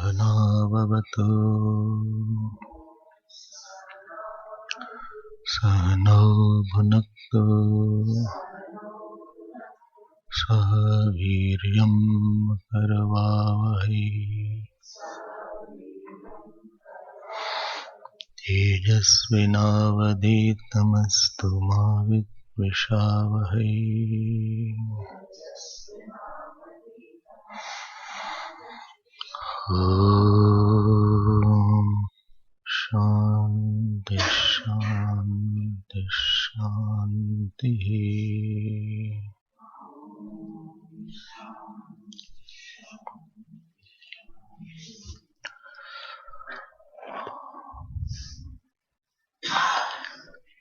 सहनाववतु सहनौ भुनक्तु सह वीर्यं करवावहै तेजस्विनावधीतमस्तु मा विद्विषावहै। ॐ शान्ति शान्ति शान्तिः।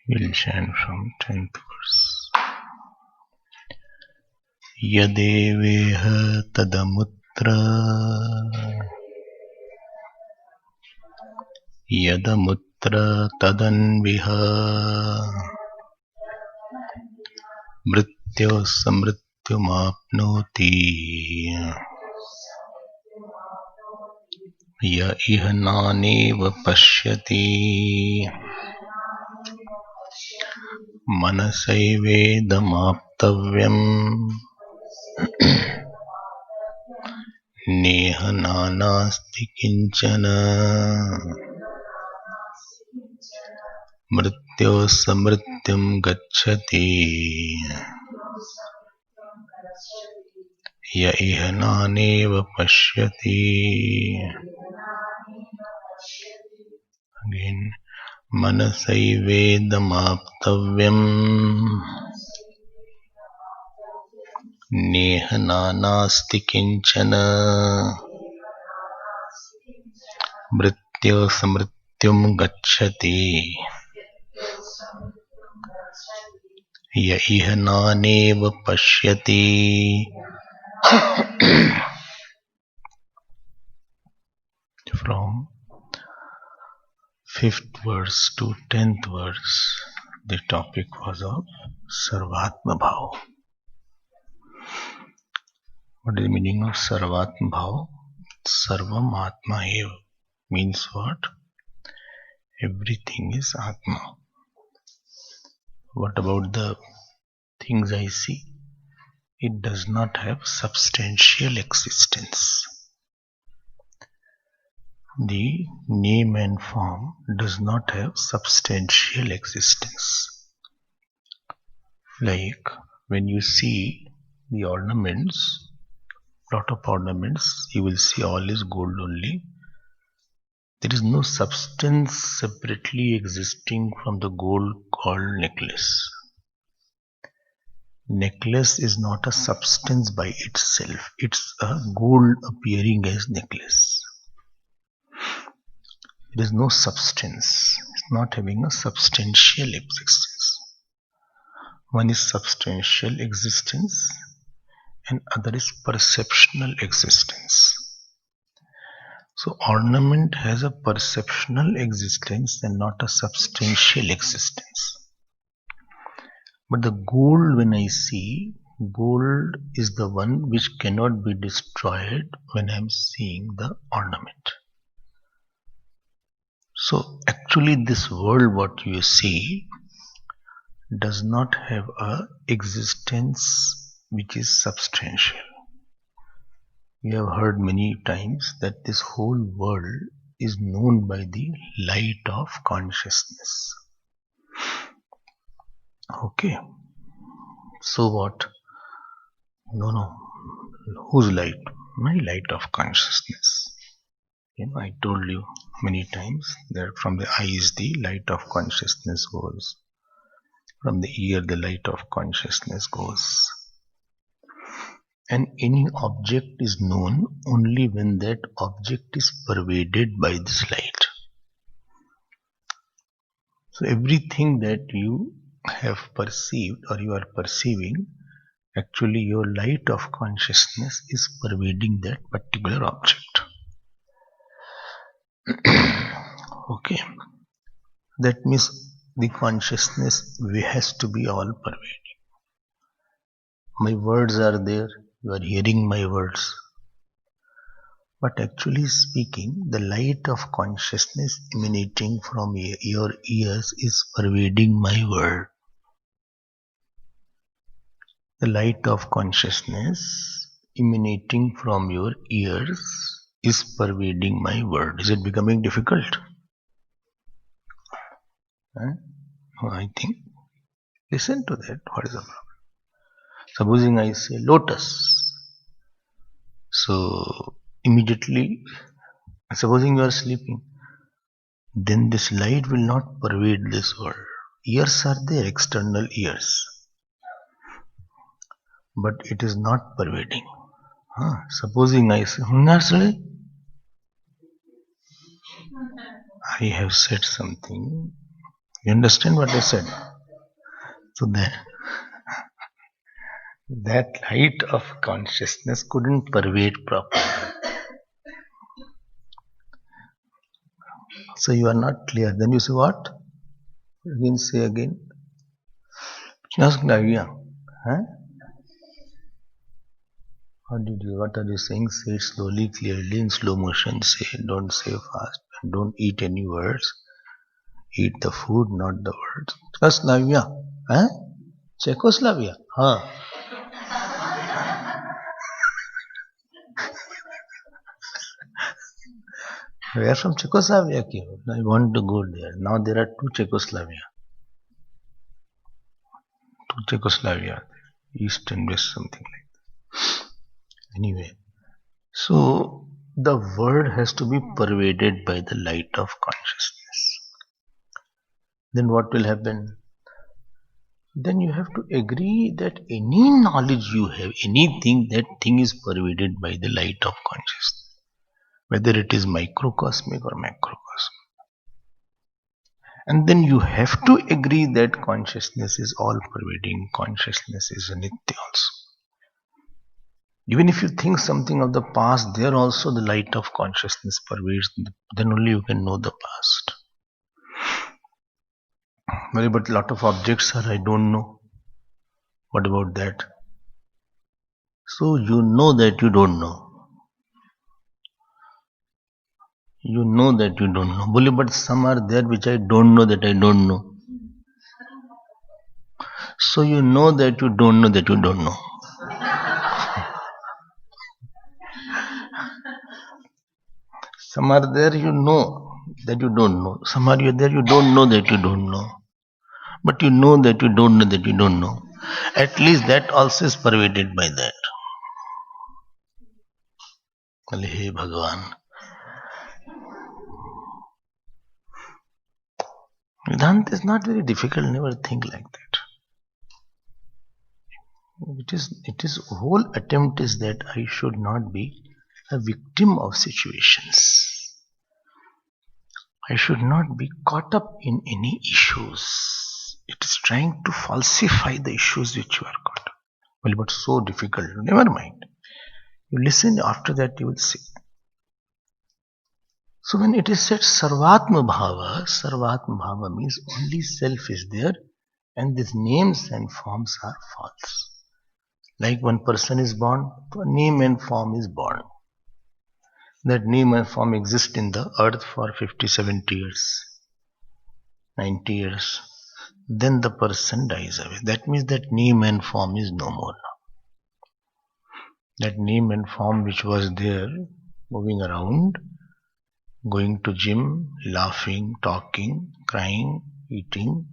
We'll chant from 10th verse. Yadeveha tadamutra yadamutra tadanviha mrityo samrityumapnoti ya iha naneva pashyati manasaivedamaptavyam neha nanasti kinchana mrityo samrityum gacchati ya iha naneva pashyati. Again, manasaivedamaptavyam neha nanasti kinchana mrityo samrityum gacchati ya iha naneva pashyati. From 5th verse to 10th verse, the topic was of Sarvatma Bhav. What is the meaning of Sarvatma Bhav? Sarvam Atma Eva means what? Everything is Atma. What about the things I see? It does not have substantial existence. The name and form does not have substantial existence. Like when you see the ornaments, lot of ornaments, you will see all is gold only. There is no substance separately existing from the gold called necklace. Necklace is not a substance by itself. It's a gold appearing as necklace. There is no substance. It's not having a substantial existence. One is substantial existence and other is perceptional existence. So ornament has a perceptional existence and not a substantial existence. But the gold, when I see, gold is the one which cannot be destroyed when I am seeing the ornament. So actually this world what you see does not have a existence which is substantial. You have heard many times that this whole world is known by the light of consciousness. Okay. So what? No. Whose light? My light of consciousness. I told you many times that from the eyes the light of consciousness goes. From the ear the light of consciousness goes. And any object is known only when that object is pervaded by this light. So everything that you have perceived or you are perceiving, actually your light of consciousness is pervading that particular object. Okay. That means the consciousness has to be all pervading. My words are there, you are hearing my words. But actually speaking, the light of consciousness emanating from your ears is pervading my world. The light of consciousness emanating from your ears is pervading my world. Is it becoming difficult? No, I think. Listen to that. What is the problem? Supposing I say lotus. So immediately, supposing you are sleeping, then this light will not pervade this world. Ears are there, external ears, but it is not pervading. Supposing I say, I have said something. You understand what I said? So that light of consciousness couldn't pervade properly. So you are not clear. Then you say what? Again, say again. Huh? What are you saying? Say it slowly, clearly, in slow motion. Say, don't say fast. Don't eat any words. Eat the food, not the words. Czechoslovakia. Huh? Czechoslovakia. Huh? We are from Czechoslovakia. I want to go there. Now there are two Czechoslovakia. East and West, something like that. Anyway, so the world has to be pervaded by the light of consciousness. Then what will happen? Then you have to agree that any knowledge you have, anything, that thing is pervaded by the light of consciousness. Whether it is microcosmic or macrocosmic. And then you have to agree that consciousness is all pervading, consciousness is Nitya also. Even if you think something of the past, there also the light of consciousness pervades, then only you can know the past. Well, but a lot of objects are I don't know. What about that? So you know that you don't know. You know that you don't know. But some are there which I don't know that I don't know. So you know that you don't know that you don't know. Some are there you know that you don't know. Some are there you don't know that you don't know. But you know that you don't know that you don't know. At least that also is pervaded by that. Hey Bhagavan. Vedanta is not very difficult, never think like that. It is whole attempt is that I should not be a victim of situations. I should not be caught up in any issues. It is trying to falsify the issues which you are caught up. Well, but so difficult. Never mind. You listen, after that you will see. So when it is said Sarvatma Bhava means only self is there and these names and forms are false. Like one person is born, a name and form is born. That name and form exist in the earth for 50, 70 years, 90 years. Then the person dies away. That means that name and form is no more now. That name and form which was there, moving around, going to gym, laughing, talking, crying, eating,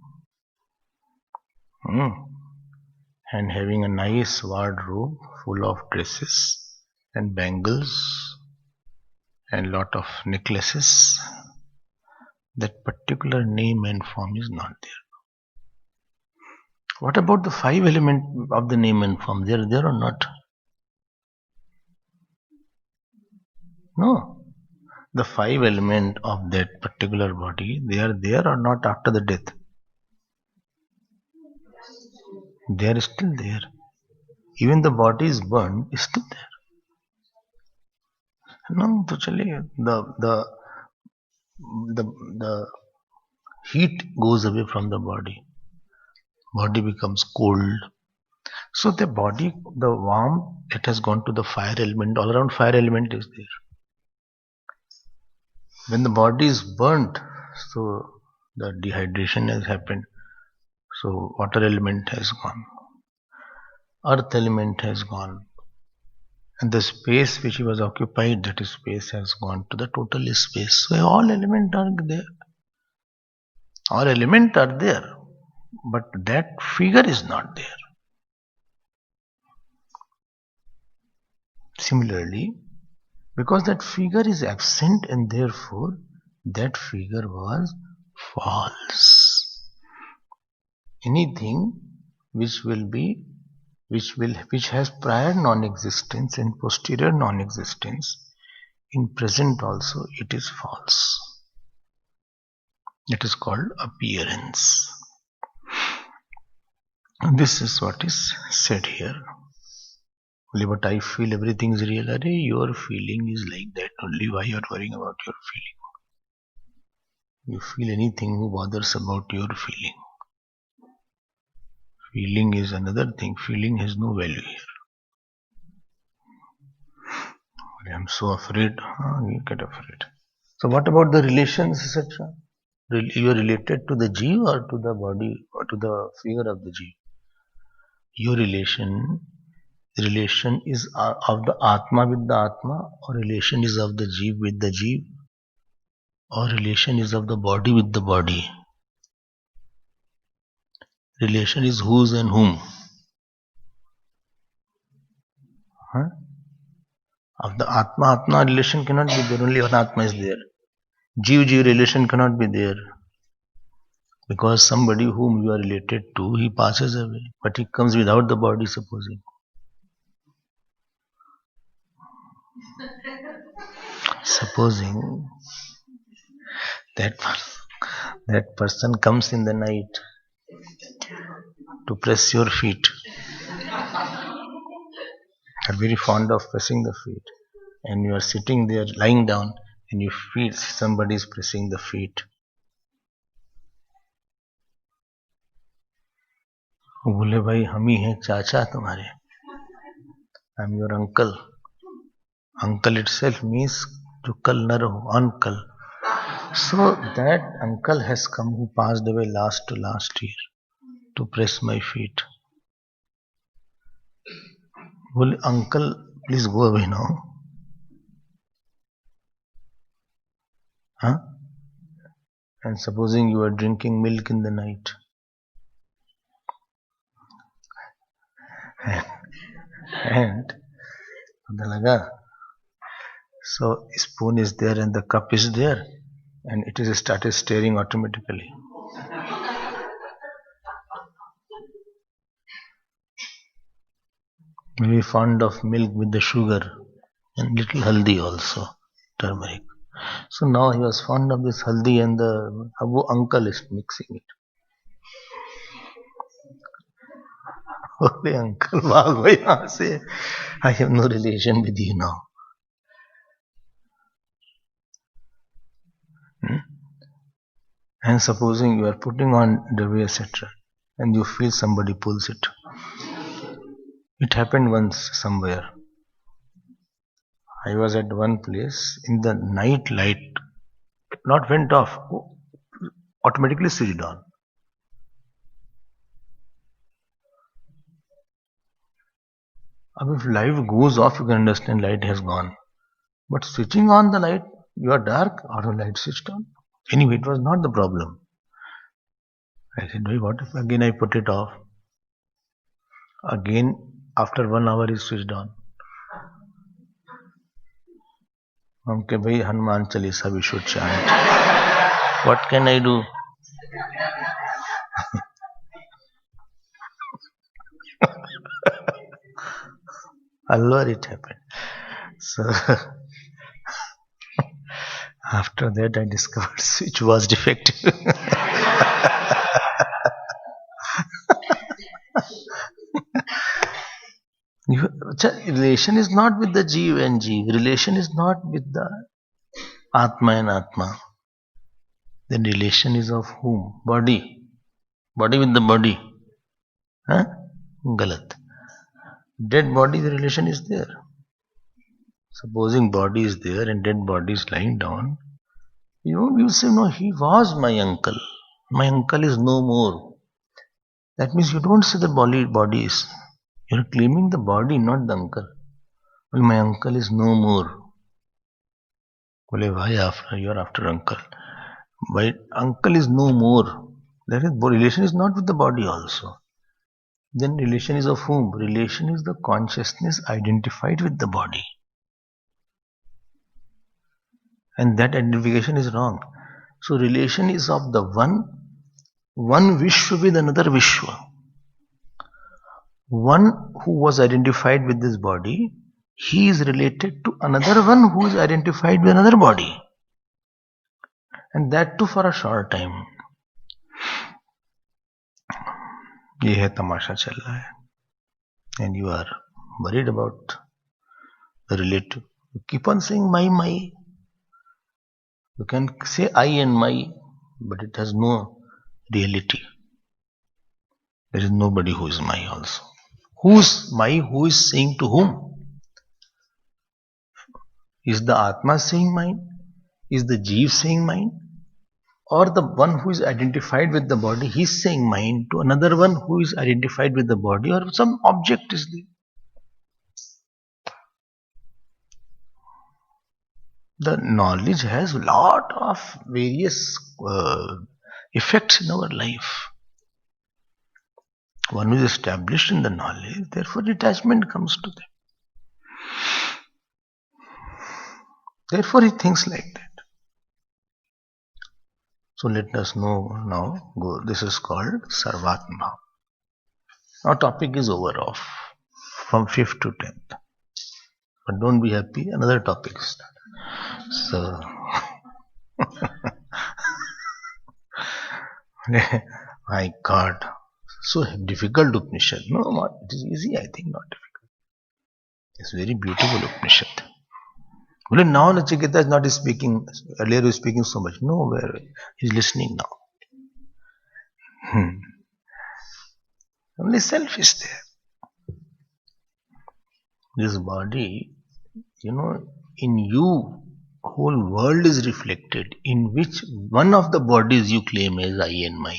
and having a nice wardrobe full of dresses and bangles and lot of necklaces, that particular name and form is not there. What about the 5 elements of the name and form? They are there or not? No. The 5 elements of that particular body, they are there or not after the death? They are still there. Even the body is burned, is still there. No, actually, the heat goes away from the body. Body becomes cold. So the body, the warmth, it has gone to the fire element. All around fire element is there. When the body is burnt, so the dehydration has happened. So water element has gone, earth element has gone, and the space which was occupied, that space has gone to the total space. So all elements are there. All elements are there, but that figure is not there. Similarly, because that figure is absent and therefore that figure was false. Anything which will be which has prior non-existence and posterior non-existence, in present also it is false. It is called appearance. This is what is said here. Only but I feel everything is real. Arey, your feeling is like that only. Why you are worrying about your feeling? You feel anything, who bothers about your feeling? Feeling is another thing. Feeling has no value here. I am so afraid. You get afraid. So what about the relations, etc.? You are related to the jeev or to the body or to the figure of the jeev? Your relation is of the Atma with the Atma, or relation is of the jeev with the jeev, or relation is of the body with the body. Relation is whose and whom. Huh? Of the Atma relation cannot be there, only one Atma is there. Jeev relation cannot be there. Because somebody whom you are related to, he passes away, but he comes without the body, supposing. Supposing that person comes in the night to press your feet. You are very fond of pressing the feet, and you are sitting there, lying down, and you feel somebody is pressing the feet. बोले भाई हम ही हैं चाचा तुम्हारे. I am your uncle. Uncle itself means जो कल न रहो, uncle. So that uncle has come who passed away last year to press my feet. Well, uncle, please go away now. Huh? And supposing you are drinking milk in the night. And so spoon is there and the cup is there, and it is started stirring automatically. Maybe fond of milk with the sugar and little haldi also, turmeric. So now he was fond of this haldi and the Abu uncle is mixing it. Okay, uncle, भागो यहाँ से. I have no relation with you now. And supposing you are putting on the way, etc., and you feel somebody pulls it. It happened once somewhere. I was at one place, in the night light not went off, automatically switched on. If light goes off, you can understand light has gone. But switching on the light, you are dark, or the light switched on. Anyway, it was not the problem. I said, what if again I put it off? Again, after 1 hour, it switched on. Okay, bhai, Hanuman Chalisa, we should chant. What can I do? Allah, it happened. So after that, I discovered switch was defective. Relation is not with the Jeev and Jeev. Relation is not with the Atma and Atma. Then relation is of whom? Body. Body with the body. Huh? Galat. Dead body, the relation is there. Supposing body is there and dead body is lying down, You say, no, he was my uncle. My uncle is no more. That means you don't say the body is. You're claiming the body, not the uncle. Well, my uncle is no more. Well, why after? You're after uncle. My uncle is no more. That is, relation is not with the body also. Then relation is of whom? Relation is the consciousness identified with the body. And that identification is wrong. So relation is of the one Vishwa with another Vishwa. One who was identified with this body, he is related to another one who is identified with another body. And that too for a short time. ये है तमाशा चल रहा है. And you are worried about the relative. You keep on saying my. You can say I and my, but it has no reality. There is nobody who is my also. Who's my? Who is saying to whom? Is the Atma saying mine? Is the Jeev saying mine? Or the one who is identified with the body, he is saying mine to another one who is identified with the body, or some object is there. The knowledge has a lot of various effects in our life. One who is established in the knowledge, therefore detachment comes to them. Therefore he thinks like that. So let us know now, this is called Sarvatma. Our topic is over off from 5th to 10th. But don't be happy, another topic is started. So, my God, so difficult Upanishad. No, it is easy, I think, not difficult. It's very beautiful Upanishad. Well, now Nachiketa is not speaking, earlier he was speaking so much. No, where he's listening now. Only self is there. This body, in you, whole world is reflected, in which one of the bodies you claim as I and my.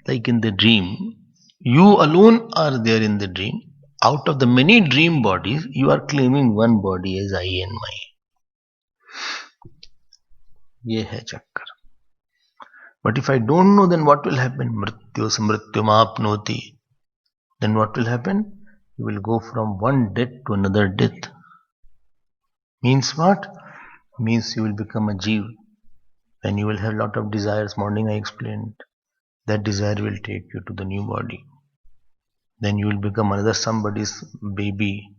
Like in the dream, you alone are there in the dream. Out of the many dream bodies, you are claiming one body as I and my. Ye hai chakkar. But if I don't know, then what will happen? Mrityu samrityumapnoti. Then what will happen? You will go from one death to another death. Means what? Means you will become a jeev. Then you will have a lot of desires. Morning I explained. That desire will take you to the new body. Then you will become another somebody's baby.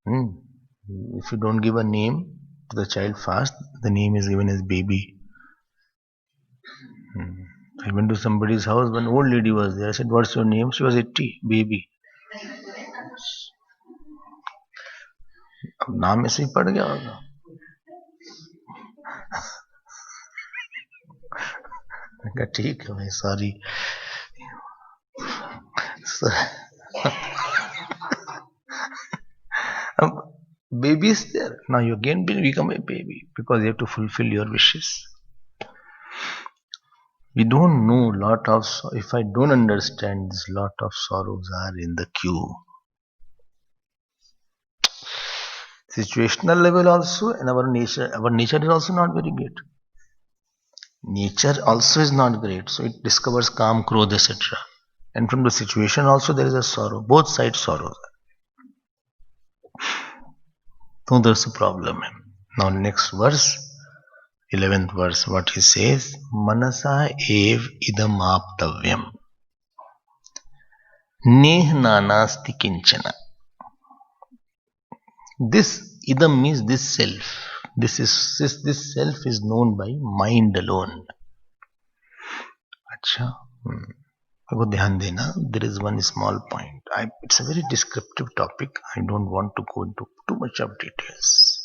If you don't give a name to the child fast, the name is given as baby. I went to somebody's house, one old lady was there. I said, what's your name? She was 80, baby. अब नाम ऐसे ही पड़ गया होगा. ठीक है भाई, sorry. Baby is there. Now you again become a baby because you have to fulfill your wishes. We don't know lot of, if I don't understand, this lot of sorrows are in the queue. Situational level also, and our nature is also not very great. Nature also is not great, so it discovers calm, krodh, etc. And from the situation also there is a sorrow. Both sides sorrows. So there's a problem. Now next verse, 11th verse, what he says, Manasa ev idam aptavyam. Neh nanasti kinchana. This idam means this self. This self is known by mind alone. Acha. Go dhyan dena. There is one small point. It's a very descriptive topic. I don't want to go into too much of details.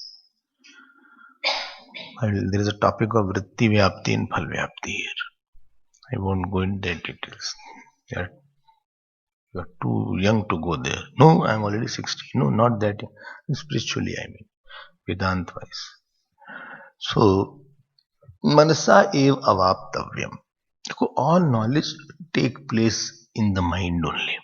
There is a topic of vritti vyapti and phal vyapti here. I won't go into the details. You are too young to go there. No, I am already 60. No, not that young. Spiritually, I mean. Vedant wise. So, Manasa ev avaptavyam. All knowledge take place in the mind only.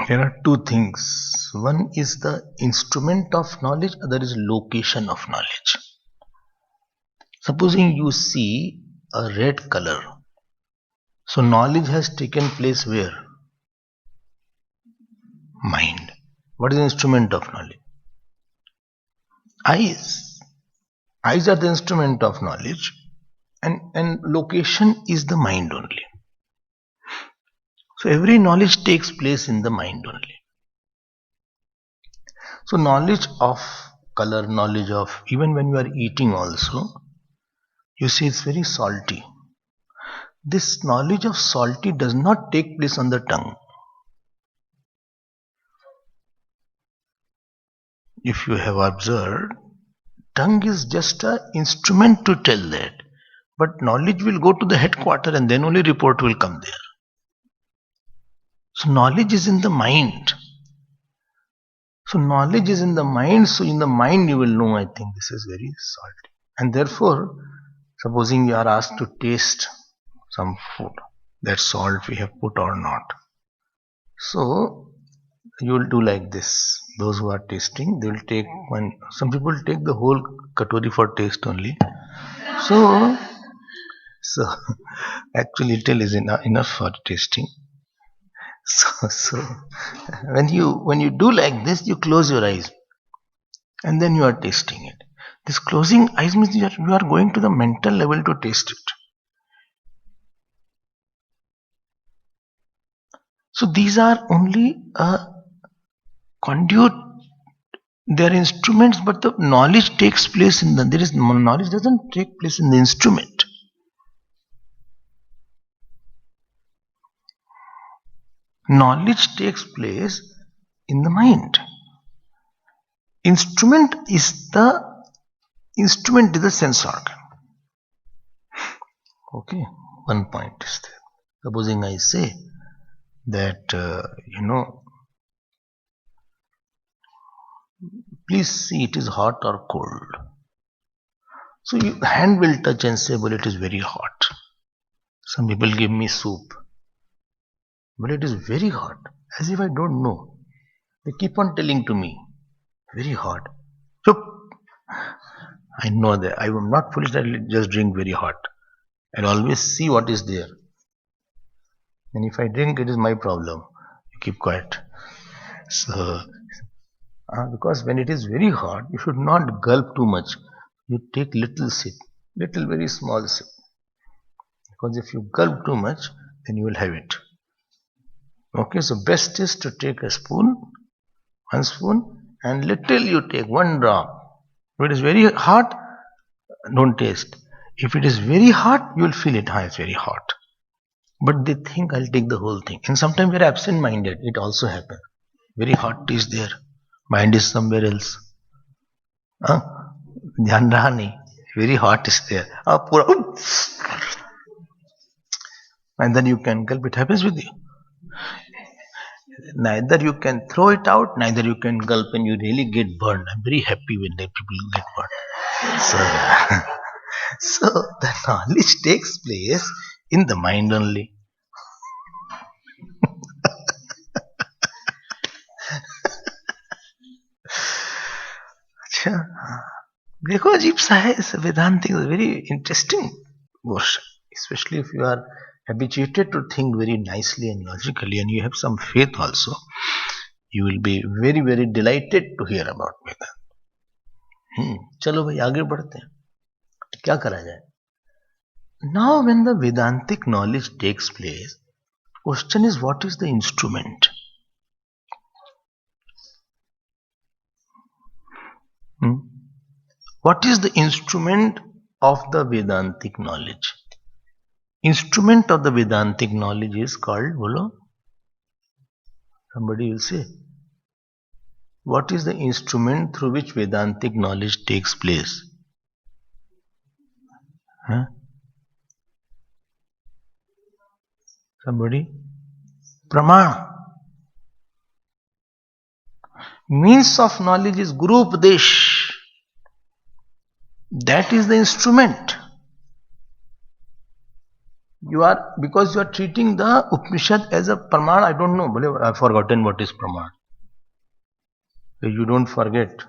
There are two things. One is the instrument of knowledge, other is location of knowledge. Supposing you see a red color, so knowledge has taken place where? Mind. What is the instrument of knowledge? Eyes. Eyes are the instrument of knowledge, and location is the mind only. So every knowledge takes place in the mind only. So knowledge of color, knowledge of, even when you are eating also, you see it's very salty. This knowledge of salty does not take place on the tongue. If you have observed, tongue is just an instrument to tell that. But knowledge will go to the headquarter and then only report will come there. So knowledge is in the mind. So knowledge is in the mind. So in the mind you will know, I think this is very salty. And therefore, supposing you are asked to taste some food, that salt we have put or not. So you will do like this. Those who are tasting, they will take one. Some people take the whole katori for taste only. So actually little is enough for tasting. So when you do like this, you close your eyes and then you are tasting it. This closing eyes means you are going to the mental level to taste it. So these are only a conduit. They are instruments, but the knowledge takes place in them. There is knowledge doesn't take place in the instrument. Knowledge takes place in the mind. Instrument is the sense organ. Okay, one point is there. Supposing I say that please see it is hot or cold. So your hand will touch and say, well, it is very hot. Some people give me soup, but it is very hot, as if I don't know. They keep on telling to me, very hot. So I know that I am not foolish that I just drink very hot. I'll always see what is there. And if I drink, it is my problem. You keep quiet. So, because when it is very hot, you should not gulp too much. You take little sip, little very small sip. Because if you gulp too much, then you will have it. Okay, so best is to take a spoon, one spoon, and little you take, one drop. If it is very hot, don't taste. If it is very hot, you will feel it. It's very hot. But they think I'll take the whole thing. And sometimes we are absent-minded. It also happens. Very hot is there. Mind is somewhere else. Dhyan raha nahi. Very hot is there. And then you can gulp. It happens with you. Neither you can throw it out, neither you can gulp, and you really get burned. I'm very happy when the people get burned. So the knowledge takes place in the mind only. देखो अजीब सा है वेदांत is a very interesting portion, especially if you are habituated to think very nicely and logically and you have some faith also, you will be very very delighted to hear about Vedanta. चलो भाई आगे बढ़ते हैं, क्या करा जाए. Now when the Vedantic knowledge takes place, question is what is the instrument? What is the instrument of the Vedantic knowledge? Instrument of the Vedantic knowledge is called, bolo? Somebody will say. What is the instrument through which Vedantic knowledge takes place? Somebody? Praman. Means of knowledge is Guru Upadesh. That is the instrument. Because you are treating the Upanishad as a Praman. I don't know. I've forgotten what is Praman. You don't forget.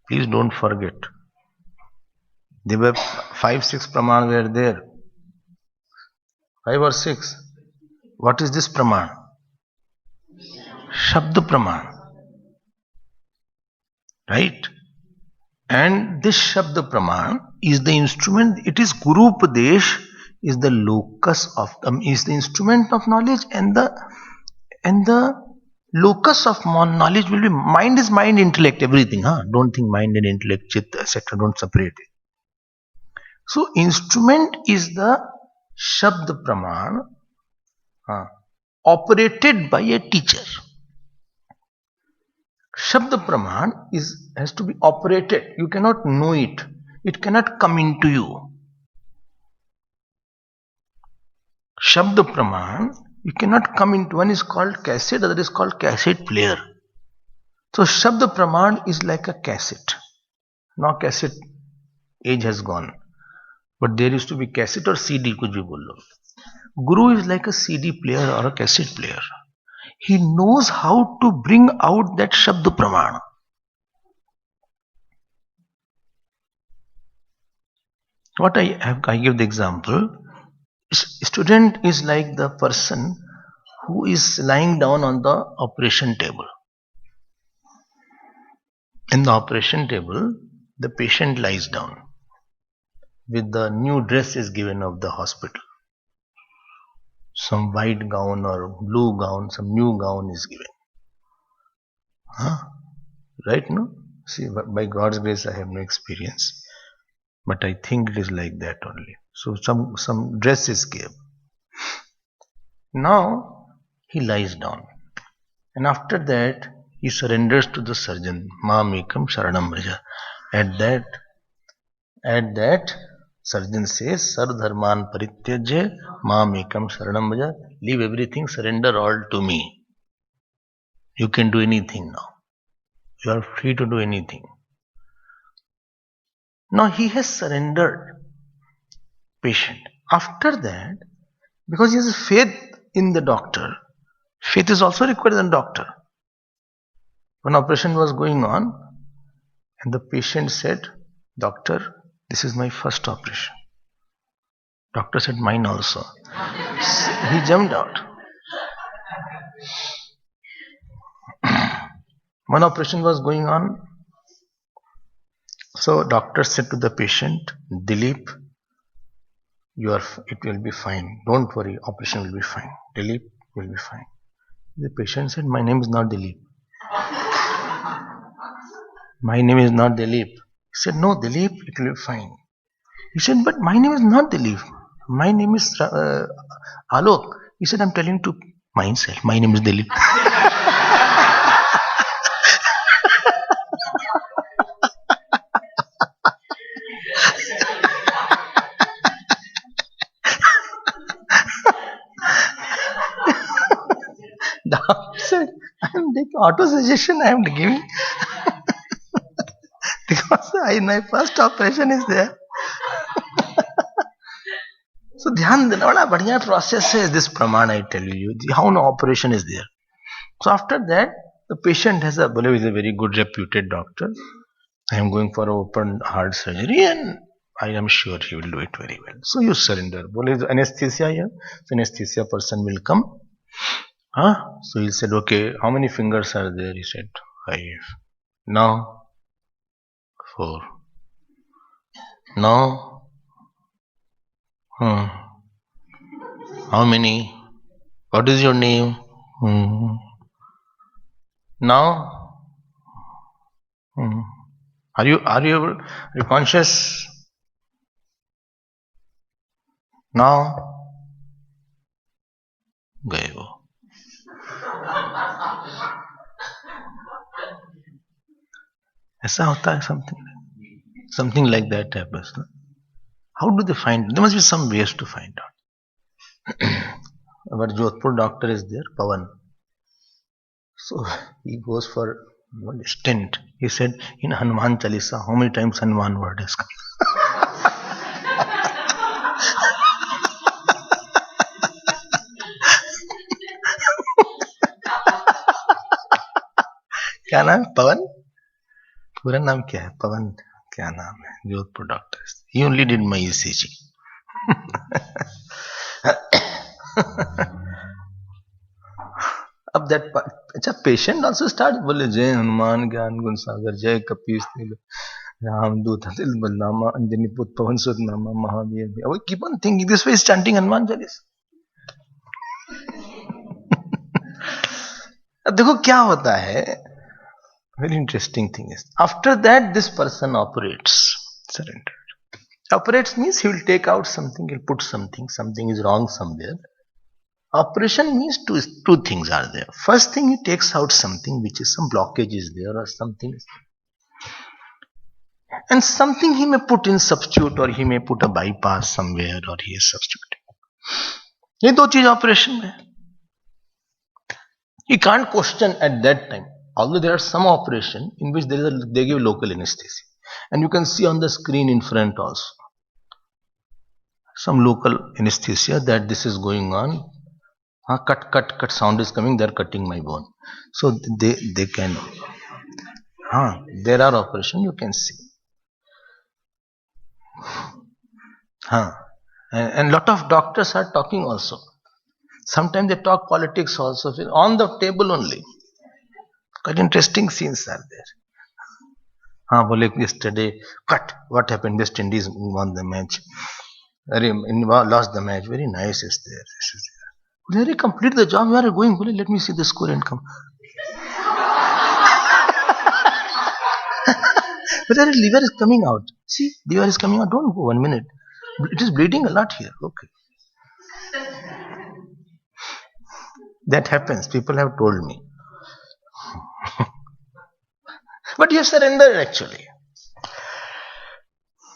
Please don't forget. There were 5-6 Praman were there. 5 or 6. What is this Praman? Shabda Praman. Right? And this Shabda Praman is the instrument. It is Guru Upadesh is the locus of is the instrument of knowledge, and the locus of knowledge will be mind. Is mind, intellect, everything. Don't think mind and intellect, chitta, etc. Don't separate it. So instrument is the Shabda Praman operated by a teacher. Shabda Praman has to be operated. You cannot know it. It cannot come into you. Shabda Praman, you cannot come into. One is called cassette, other is called cassette player. So Shabda Praman is like a cassette. Now cassette age has gone. But there used to be cassette or CD, kuch bhi bolo. Guru is like a CD player or a cassette player. He knows how to bring out that Shabda Praman. What I give the example. Student is like the person who is lying down on the operation table. In the operation table, the patient lies down with the new dress is given of the hospital. Some white gown or blue gown, some new gown is given. Right? No? See, by God's grace, I have no experience, but I think it is like that only. So some dress is given. Now he lies down, and after that he surrenders to the surgeon. Mam ekam sharanam vraja. At that surgeon says, Sarv dharman parityajya mam ekam sharanam vraja. Leave everything, surrender all to me. You can do anything now. You are free to do anything. Now he has surrendered. Patient. After that, because he has faith in the doctor, faith is also required in the doctor. One operation was going on, and the patient said, Doctor, this is my first operation. Doctor said, mine also. He jumped out. One operation was going on. So doctor said to the patient, Dilip, it will be fine. Don't worry, operation will be fine. Dilip will be fine. The patient said, my name is not Dilip. My name is not Dilip. He said, no, Dilip, it will be fine. He said, but my name is not Dilip. My name is Alok. He said, I'm telling to myself, my name is Dilip. Doctor said, I'm taking auto-suggestion I am giving. Because my first operation is there. So ध्यान देना बड़ा बढ़िया process है this praman I tell you. How an operation is there. So after that, the patient is a very good reputed doctor. I am going for open heart surgery and I am sure he will do it very well. So you surrender. Anesthesia here. So anesthesia person will come. So he said, okay, how many fingers are there? He said, 5. Now, 4. Now, how many? What is your name? Now, are you conscious? Now, गए वो. ऐसा होता है something like that happens. No? How do they find? There must be some ways to find out. Our Jodhpur doctor is there, Pawan. So he goes for stint. He said, in Hanuman Chalisa, how many times Hanuman word has come? क्या नाम है? पवन? पूरा नाम क्या है? पवन क्या नाम है? Jodhpur doctor. He only did my ECG. अब दैट अच्छा पेशेंट ऑल्सो स्टार्ट बोले जय हनुमान ज्ञान गुण सागर जय कपीस रामदूत बलनामा अंजनी पुत्र पवन सुत नामा Mahavir. We keep on thinking this way is chanting Hanuman Chalisa. अब देखो क्या होता है. Very interesting thing is after that this person operates surrender. Operates means he will take out something, he'll put something is wrong somewhere. Operation means two things are there. First thing, he takes out something which is some blockage is there or something, and something he may put in substitute, or he may put a bypass somewhere, or he is substituting. ये दो चीज operation में. He can't question at that time. Although there are some operation in which they give local anesthesia, and you can see on the screen in front also some local anesthesia that this is going on. Cut sound is coming, they're cutting my bone. So they can. There are operation you can see. And lot of doctors are talking also. Sometimes they talk politics also on the table only. Quite interesting scenes are there. Yesterday, cut. What happened? West Indies won the match. Lost the match. Very nice is there. This is there. Let complete the job. Where are you going? Let me see the score and come. But the liver is coming out. See, liver is coming out. Don't go 1 minute. It is bleeding a lot here. Okay. That happens. People have told me. But you have surrendered actually.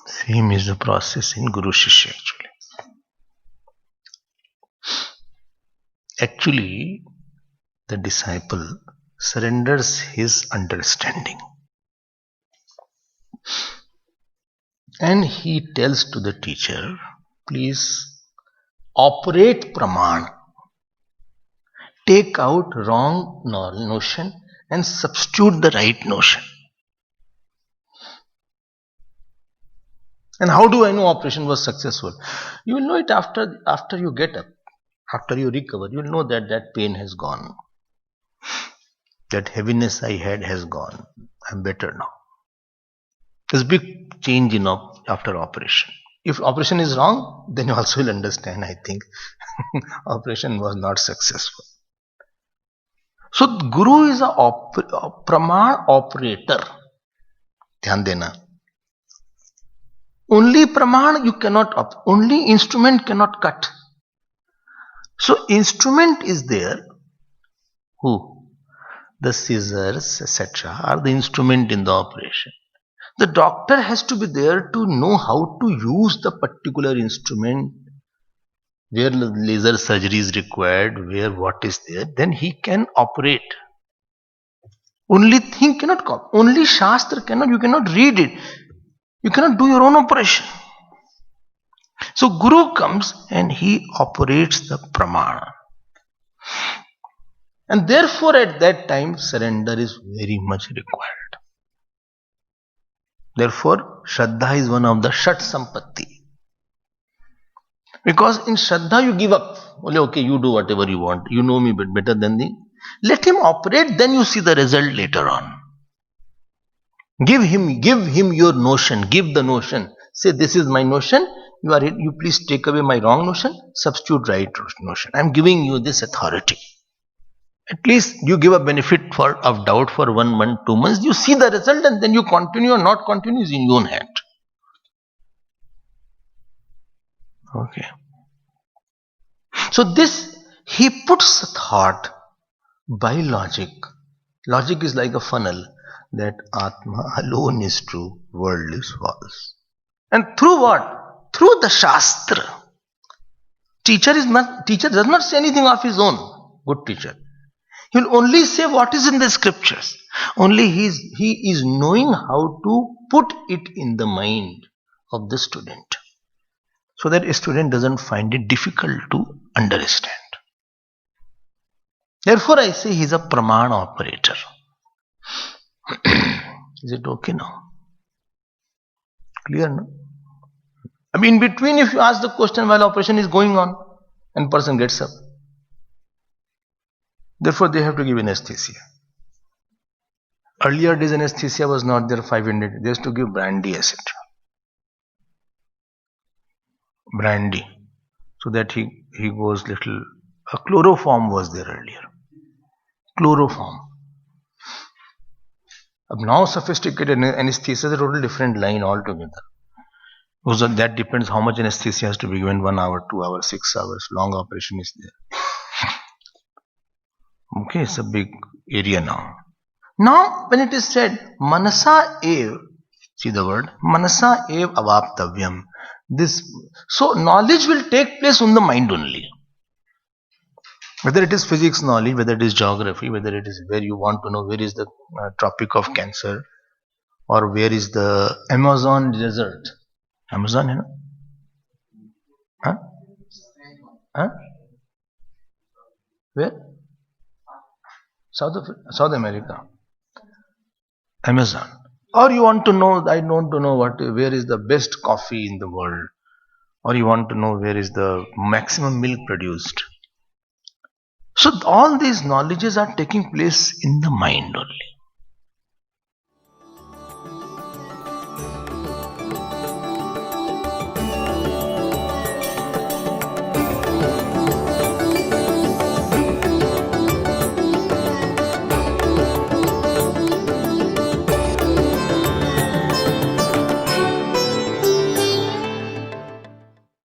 Same is the process in Guru Shishya actually. Actually, the disciple surrenders his understanding. And he tells to the teacher, please operate praman. Take out wrong notion and substitute the right notion. And how do I know operation was successful? You will know it after you get up, after you recover. You will know that pain has gone. That heaviness I had has gone. I'm better now. There's a big change after operation. If operation is wrong, then you also will understand, I think, operation was not successful. So Guru is a praman operator. Dhyan dena. Only praman you cannot, only instrument cannot cut. So instrument is there. Who? The scissors, etc. are the instrument in the operation. The doctor has to be there to know how to use the particular instrument, where laser surgery is required, where what is there, then he can operate. Only thing cannot come. Only Shastra cannot, you cannot read it. You cannot do your own operation. So Guru comes and he operates the pramana. And therefore at that time surrender is very much required. Therefore Shraddha is one of the Shat Sampatti. Because in Shraddha you give up. Okay, you do whatever you want. You know me better than me. Let him operate, then you see the result later on. Give him your notion. Give the notion. Say, this is my notion. You please take away my wrong notion. Substitute right notion. I am giving you this authority. At least you give a benefit of doubt for 1 month, 2 months. You see the result and then you continue or not continue is in your own hand. Okay. So this, he puts a thought by logic. Logic is like a funnel, that Atma alone is true, world is false. And through what? Through the Shastra. Teacher does not say anything of his own. Good teacher. He'll only say what is in the scriptures. Only he is knowing how to put it in the mind of the student, so that a student doesn't find it difficult to understand. Therefore, I say he's a Pramana operator. Is it okay now? Clear now? I mean, in between, if you ask the question while operation is going on, and person gets up. Therefore, they have to give anesthesia. Earlier days, anesthesia was not there, 500. They used to give brandy, etc. Brandy. So that he goes little. A chloroform was there earlier. Chloroform. Now sophisticated anesthesia is a totally different line altogether. Because that depends how much anesthesia has to be given, 1 hour, 2 hours, 6 hours. Long operation is there. Okay, it's a big area now. Now, when it is said, Manasa ev, see the word, Manasa ev avaptavyam. So knowledge will take place on the mind only. Whether it is physics knowledge, whether it is geography, whether it is where you want to know where is the Tropic of Cancer, or where is the Amazon desert. Amazon, you know? Huh? Huh? Where? South America. Amazon. Or you want to know, I want to know where is the best coffee in the world. Or you want to know where is the maximum milk produced. So all these knowledges are taking place in the mind only.